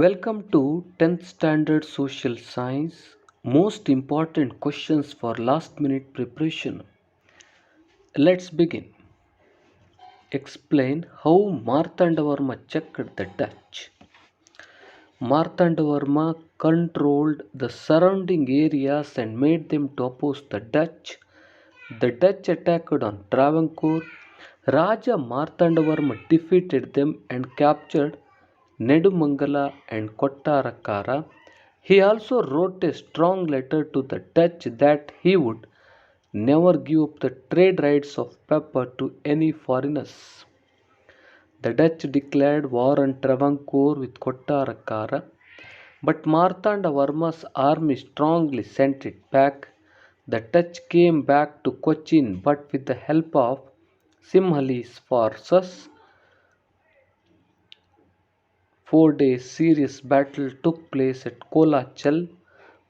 Welcome to 10th Standard Social Science. Most important questions for last minute preparation. Let's begin. Explain how Martandavarma checked the Dutch. Martandavarma controlled the surrounding areas and made them to oppose the Dutch. The Dutch attacked on Travancore. Raja Martandavarma defeated them and captured Nedumangala and Kottarakara. He also wrote a strong letter to the Dutch that he would never give up the trade rights of pepper to any foreigners. The Dutch declared war on Travancore with Kottarakara, but Martandavarma's army strongly sent it back. The Dutch came back to Cochin, but with the help of Simhali's forces. 4 days serious battle took place at Kolachal.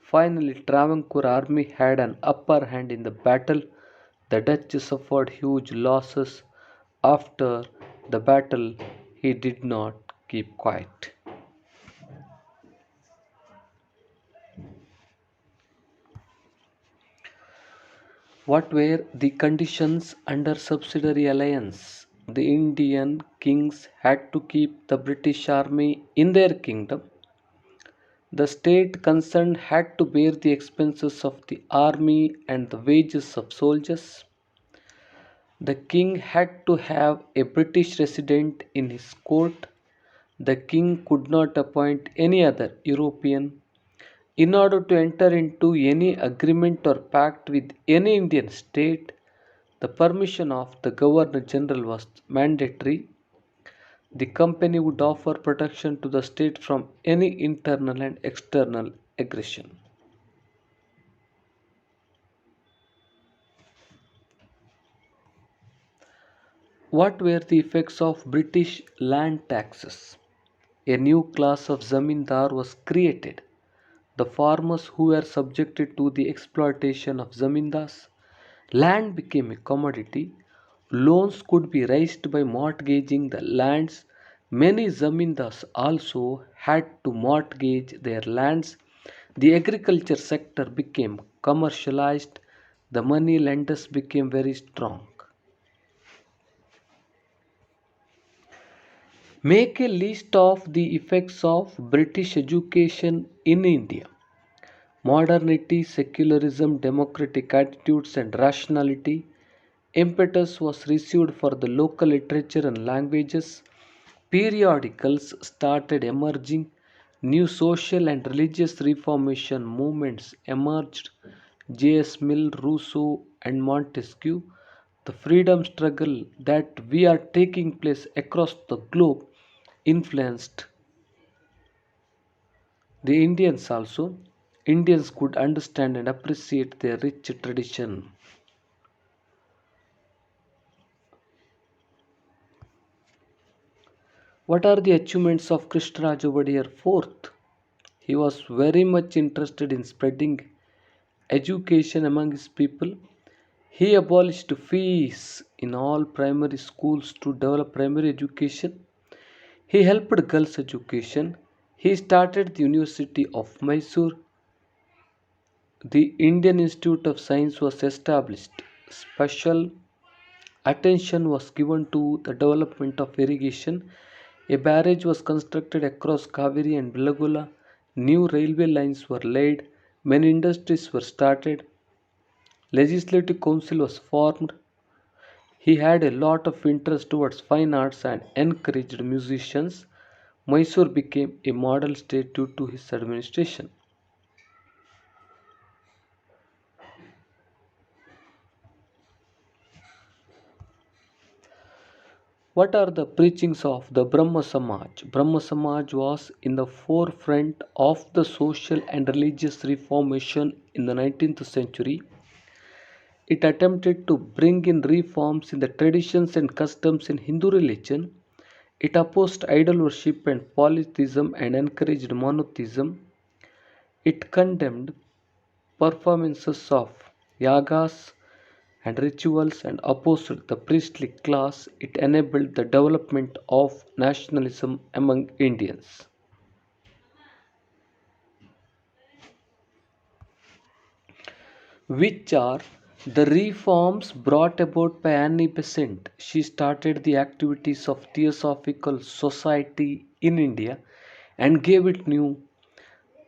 Finally, Travancore army had an upper hand in the battle. The Dutch suffered huge losses. After the battle, he did not keep quiet. What were the conditions under Subsidiary Alliance? The Indian kings had to keep the British army in their kingdom. The state concerned had to bear the expenses of the army and the wages of soldiers. The king had to have a British resident in his court. The king could not appoint any other European. In order to enter into any agreement or pact with any Indian state, the permission of the Governor General was mandatory. The company would offer protection to the state from any internal and external aggression. What were the effects of British land taxes? A new class of zamindar was created. The farmers who were subjected to the exploitation of zamindars. Land became a commodity. Loans could be raised by mortgaging the lands. Many zamindars also had to mortgage their lands. The agriculture sector became commercialized. The money lenders became very strong. Make a list of the effects of British education in India. Modernity, secularism, democratic attitudes, and rationality. Impetus was received for the local literature and languages. Periodicals started emerging. New social and religious reformation movements emerged. J.S. Mill, Rousseau, and Montesquieu. The freedom struggle that we are taking place across the globe influenced the Indians also. Indians could understand and appreciate their rich tradition. What are the achievements of Krishnaraj Ovadiar IV? He was very much interested in spreading education among his people. He abolished fees in all primary schools to develop primary education. He helped girls' education. He started the University of Mysore. The Indian Institute of Science was established. Special attention was given to the development of irrigation. A barrage was constructed across Kaveri and Belagula. New railway lines were laid. Many industries were started. Legislative council was formed. He had a lot of interest towards fine arts and encouraged musicians. Mysore became a model state due to his administration. What are the preachings of the Brahmo Samaj? Brahmo Samaj was in the forefront of the social and religious reformation in the 19th century. It attempted to bring in reforms in the traditions and customs in Hindu religion. It opposed idol worship and polytheism and encouraged monotheism. It condemned performances of yagas and rituals and opposed the priestly class. It enabled the development of nationalism among Indians. which are the reforms brought about by Annie Besant. She started the activities of Theosophical Society in India and gave it new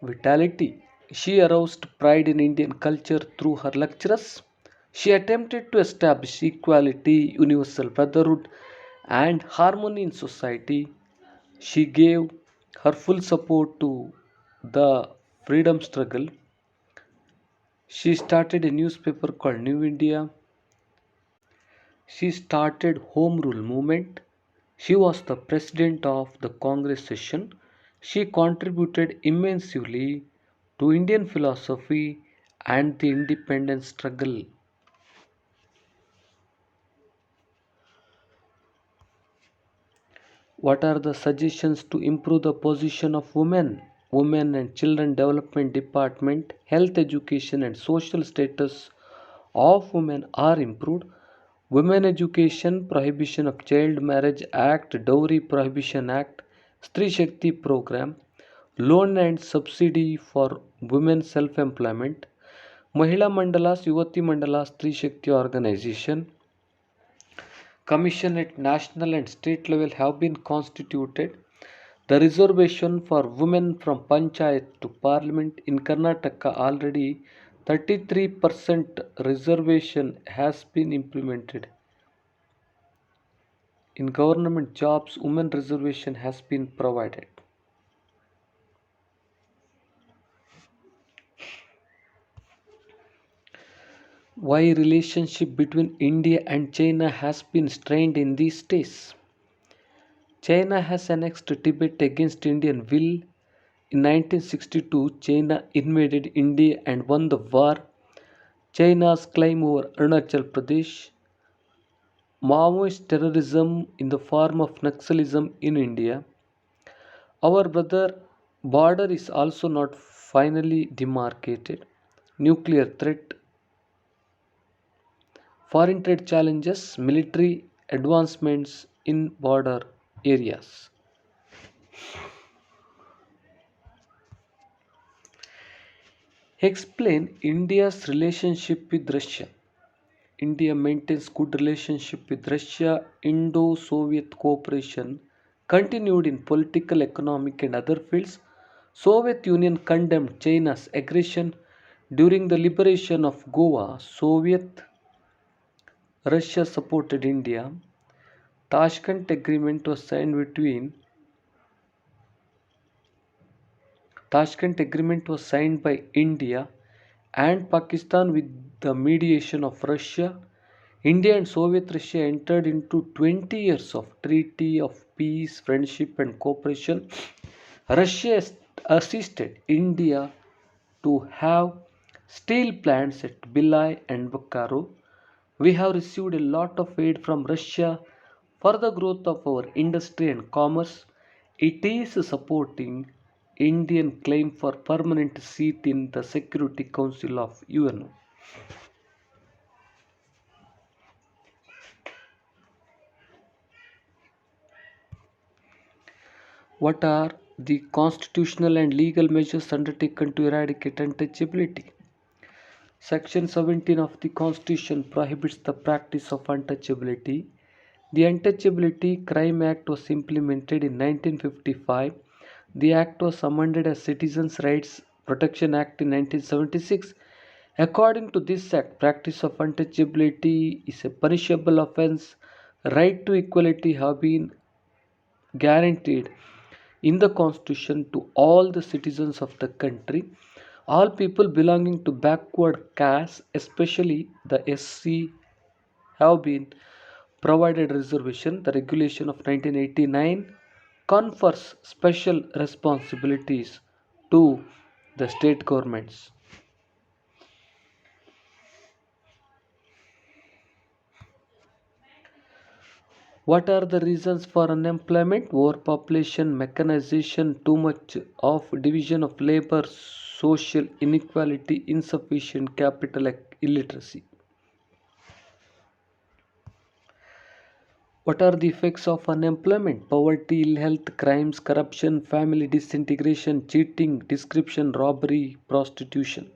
vitality. She aroused pride in Indian culture through her lectures. She attempted to establish equality, universal brotherhood, and harmony in society. She gave her full support to the freedom struggle. She started a newspaper called New India. She started Home Rule movement. She was the president of the Congress session. She contributed immensely to Indian philosophy and the independence struggle. What are the suggestions to improve the position of women? Women and Children Development Department, health education and social status of women are improved. Women Education Prohibition of Child Marriage Act, Dowry Prohibition Act, Stree Shakti Program, Loan and Subsidy for Women Self-Employment, Mahila Mandalas, Yuvati Mandalas, Stree Shakti Organization, Commission at national and state level have been constituted. The reservation for women from Panchayat to Parliament in Karnataka already 33% reservation has been implemented. In government jobs, women reservation has been provided. Why relationship between India and China has been strained in these days? China has annexed Tibet against Indian will. In 1962, China invaded India and won the war. China's claim over Arunachal Pradesh, Maoist terrorism in the form of Naxalism in India. Our brother border is also not finally demarcated. Nuclear threat, foreign trade challenges, military advancements in border areas. Explain India's relationship with Russia. India maintains good relationship with Russia. Indo-Soviet cooperation continued in political, economic and other fields. Soviet Union condemned China's aggression during the liberation of Goa. Soviet Russia supported India. Tashkent Agreement was signed between Tashkent Agreement was signed by India and Pakistan with the mediation of Russia. India and Soviet Russia entered into 20 years of treaty of peace, friendship and cooperation. Russia assisted India to have steel plants at Bhilai and Bokaro. We have received a lot of aid from Russia for the growth of our industry and commerce. It is supporting Indian claim for permanent seat in the Security Council of UN. What are the constitutional and legal measures undertaken to eradicate untouchability? Section 17 of the Constitution prohibits the practice of untouchability. The Untouchability Crime Act was implemented in 1955. The Act was amended as Citizens' Rights Protection Act in 1976. According to this Act, practice of untouchability is a punishable offence. Right to equality have been guaranteed in the Constitution to all the citizens of the country. All people belonging to backward castes, especially the SC, have been provided reservation. The regulation of 1989 confers special responsibilities to the state governments. What are the reasons for unemployment? Overpopulation, mechanization, too much of division of labor, social inequality, insufficient capital illiteracy. What are the effects of unemployment? Poverty, ill health, crimes, corruption, family disintegration, cheating, description, robbery, prostitution.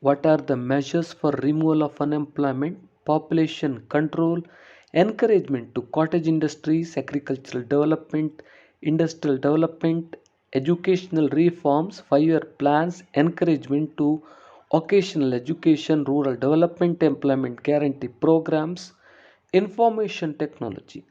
What are the measures for removal of unemployment, population control, encouragement to cottage industries, agricultural development, industrial development, educational reforms, 5-year plans, encouragement to occasional education, rural development, employment guarantee programs, information technology?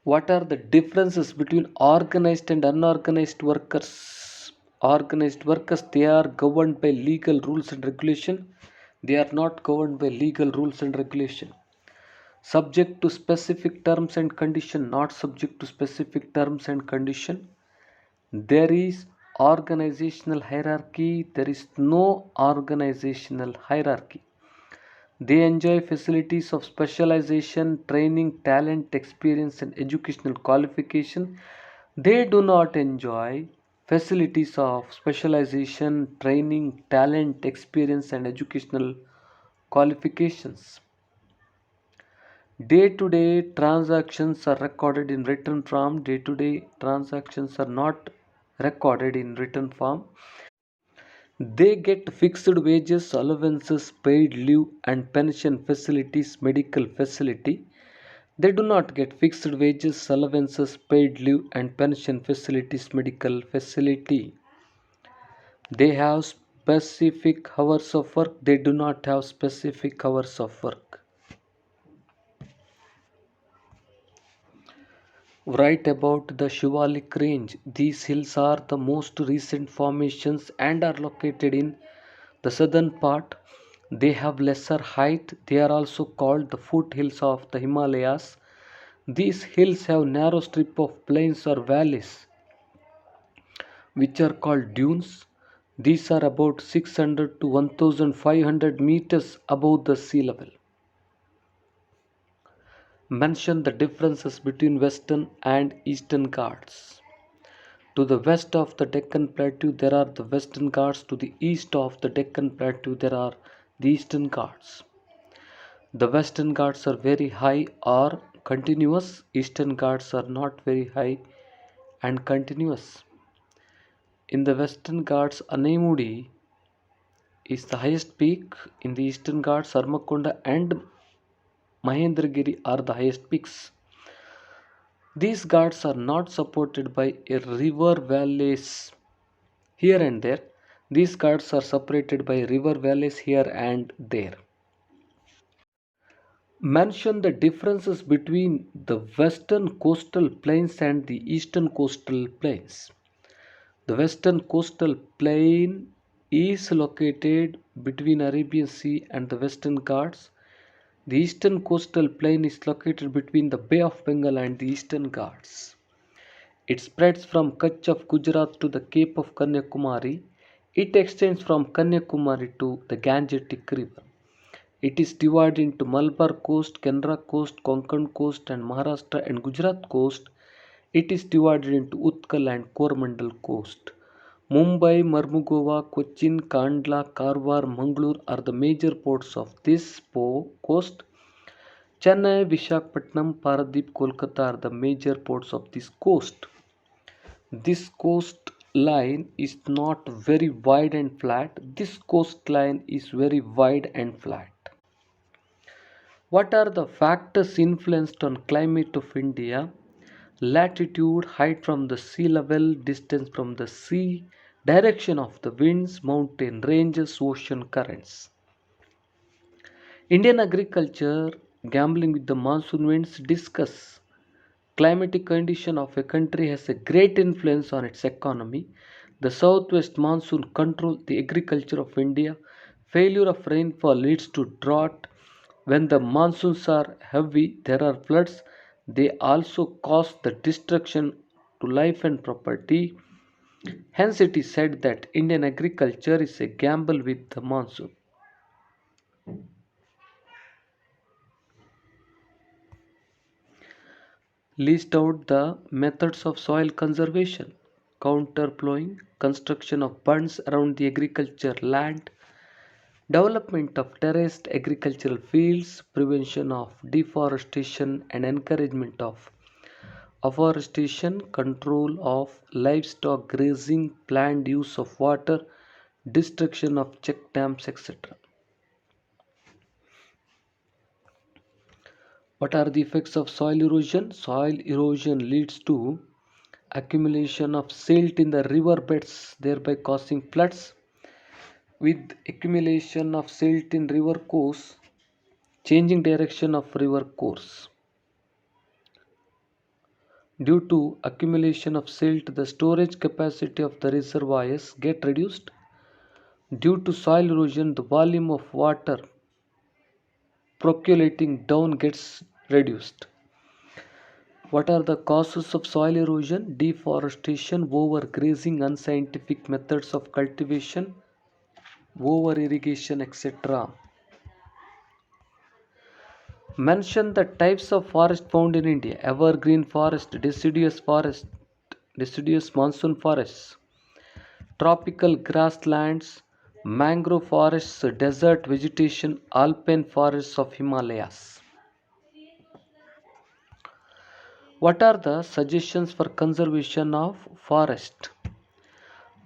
What are the differences between organized and unorganized workers? Organized workers, they are governed by legal rules and regulation. They are not governed by legal rules and regulation. Subject to specific terms and condition, not subject to specific terms and condition. There is organizational hierarchy. There is no organizational hierarchy. They enjoy facilities of specialization, training, talent, experience, and educational qualification. They do not enjoy facilities of specialization, training, talent, experience, and educational qualifications. Day to day transactions are recorded in written form. Day to day transactions are not recorded in written form. They get fixed wages, allowances, paid leave, and pension facilities, medical facility. They do not get fixed wages, allowances, paid leave, and pension facilities, medical facility. They have specific hours of work. They do not have specific hours of work. Write about the Shivalik range. These hills are the most recent formations and are located in the southern part. They have lesser height. They are also called the foothills of the Himalayas. These hills have narrow strip of plains or valleys which are called dunes. These are about 600 to 1500 meters above the sea level. Mention the differences between western and eastern Ghats. To the west of the Deccan Plateau, there are the Western Ghats. To the east of the Deccan Plateau, there are the Eastern Ghats. The Western Ghats are very high or continuous. Eastern Ghats are not very high and continuous. In the Western Ghats, Anemudi is the highest peak. In the Eastern Ghats, Armakonda and Mahendragiri are the highest peaks. These ghats are not supported by a river valleys here and there. These ghats are separated by river valleys here and there. Mention the differences between the western coastal plains and the eastern coastal plains. The western coastal plain is located between Arabian Sea and the Western Ghats. The eastern coastal plain is located between the Bay of Bengal and the Eastern Ghats. It spreads from Kutch of Gujarat to the Cape of Kanyakumari. It extends from Kanyakumari to the Gangetic River. It is divided into Malabar coast, Canara coast, Konkan coast, and Maharashtra and Gujarat coast. It is divided into Utkal and Coromandel coast. Mumbai, Marmugova, Cochin, Kandla, Karwar, Mangalore are the major ports of this coast. Chennai, Visakhapatnam, Paradip, Kolkata are the major ports of this coast. This coastline is not very wide and flat. This coastline is very wide and flat. What are the factors influenced on climate of India? Latitude, height from the sea level, distance from the sea, direction of the winds, mountain ranges, ocean currents. Indian agriculture, gambling with the monsoon winds, discuss. Climatic condition of a country has a great influence on its economy. The southwest monsoon controls the agriculture of India. Failure of rainfall leads to drought. When the monsoons are heavy, there are floods. They also cause the destruction to life and property. Hence, it is said that Indian agriculture is a gamble with the monsoon. List out the methods of soil conservation: counter plowing, construction of bunds around the agriculture land, development of terraced agricultural fields, prevention of deforestation, and encouragement of afforestation, control of livestock grazing, planned use of water, destruction of check dams, etc. What are the effects of soil erosion? Soil erosion leads to accumulation of silt in the river beds, thereby causing floods. With accumulation of silt in river course, changing direction of river course. Due to accumulation of silt, the storage capacity of the reservoirs get reduced. Due to soil erosion, the volume of water percolating down gets reduced. What are the causes of soil erosion? Deforestation, overgrazing, unscientific methods of cultivation, over irrigation, etc. Mention the types of forest found in India: evergreen forest, deciduous monsoon forests, tropical grasslands, mangrove forests, desert vegetation, alpine forests of Himalayas. What are the suggestions for conservation of forest?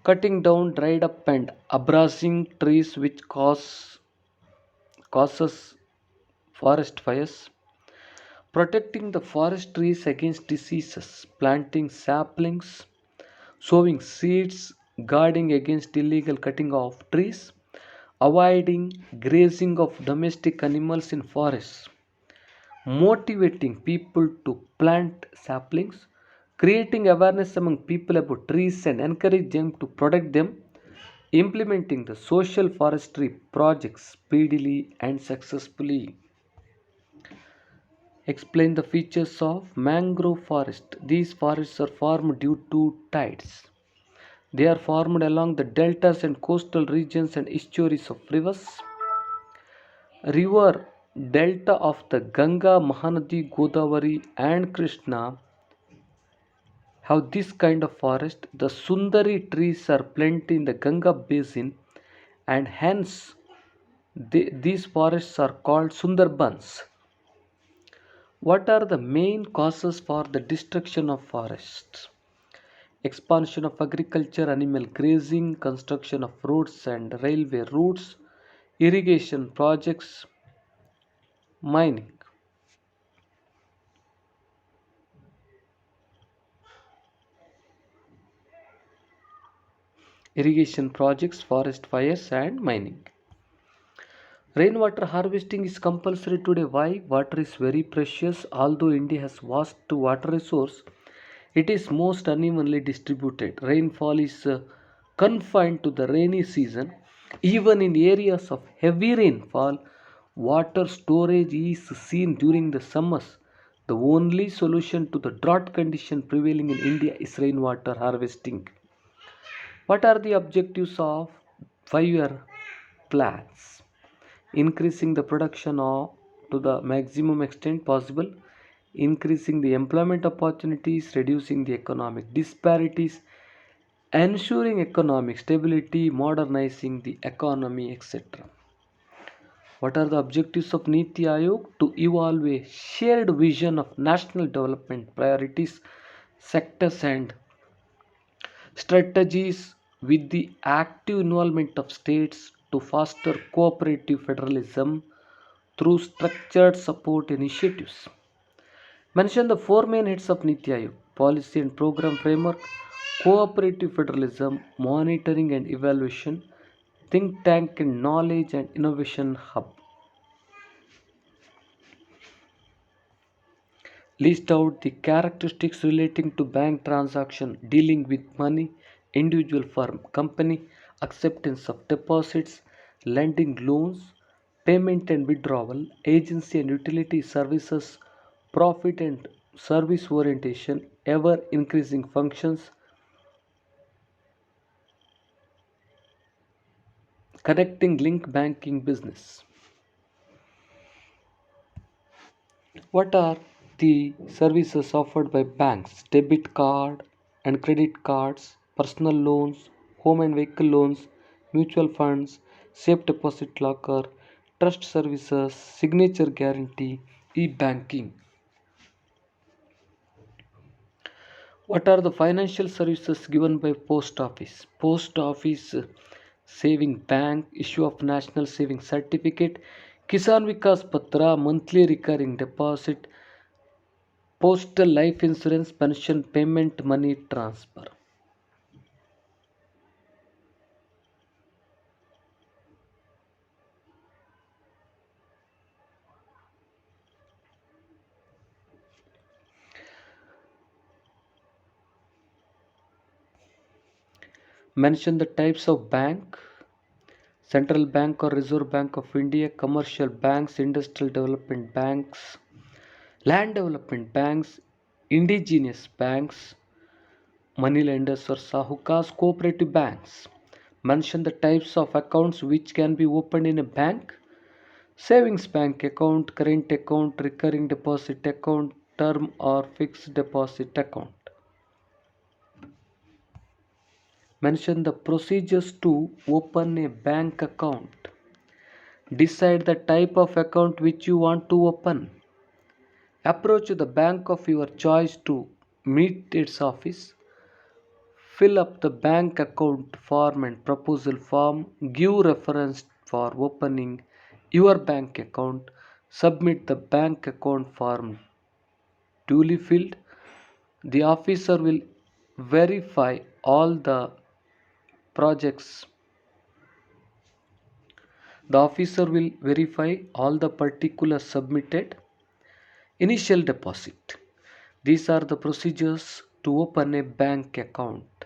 Cutting down dried up and abrasing trees which causes forest fires, protecting the forest trees against diseases, planting saplings, sowing seeds, guarding against illegal cutting of trees, avoiding grazing of domestic animals in forests, motivating people to plant saplings, creating awareness among people about trees and encourage them to protect them, implementing the social forestry projects speedily and successfully. Explain the features of mangrove forest. These forests are formed due to tides. They are formed along the deltas and coastal regions and estuaries of rivers. River delta of the Ganga, Mahanadi, Godavari and Krishna have this kind of forest. The Sundari trees are plenty in the Ganga basin and hence these forests are called Sundarbans. What are the main causes for the destruction of forests? Expansion of agriculture, animal grazing, construction of roads and railway routes, irrigation projects, mining. Irrigation projects, forest fires, and mining. Rainwater harvesting is compulsory today. Why? Water is very precious. Although India has vast water resource, it is most unevenly distributed. Rainfall is confined to the rainy season. Even in areas of heavy rainfall, water storage is seen during the summers. The only solution to the drought condition prevailing in India is rainwater harvesting. What are the objectives of 5-year plans? Increasing the production to the maximum extent possible, increasing the employment opportunities, reducing the economic disparities, ensuring economic stability, modernizing the economy, etc. What are the objectives of NITI Aayog? To evolve a shared vision of national development priorities, sectors, and strategies with the active involvement of states to foster cooperative federalism through structured support initiatives. Mention the four main heads of NITI Aayog: policy and program framework, cooperative federalism, monitoring and evaluation, think tank and knowledge and innovation hub. List out the characteristics relating to bank transaction, dealing with money, individual firm, company, acceptance of deposits, lending loans, payment and withdrawal, agency and utility services, profit and service orientation, ever increasing functions, connecting link banking business. What are the services offered by banks? Debit card and credit cards, personal loans, home and vehicle loans, mutual funds, safe deposit locker, trust services, signature guarantee, e banking. What are the financial services given by post office? Post office saving bank, issue of national saving certificate, Kisan Vikas Patra, monthly recurring deposit, postal life insurance, pension payment, money transfer. Mention the types of bank: Central Bank or Reserve Bank of India, commercial banks, industrial development banks, land development banks, indigenous banks, money lenders or sahukas, cooperative banks. Mention the types of accounts which can be opened in a bank: savings bank account, current account, recurring deposit account, term or fixed deposit account. Mention the procedures to open a bank account. Decide the type of account which you want to open. Approach the bank of your choice to meet its office. Fill up the bank account form and proposal form. Give reference for opening your bank account. Submit the bank account form duly filled. The officer will verify all the projects. The officer will verify all the particulars submitted. Initial deposit. These are the procedures to open a bank account.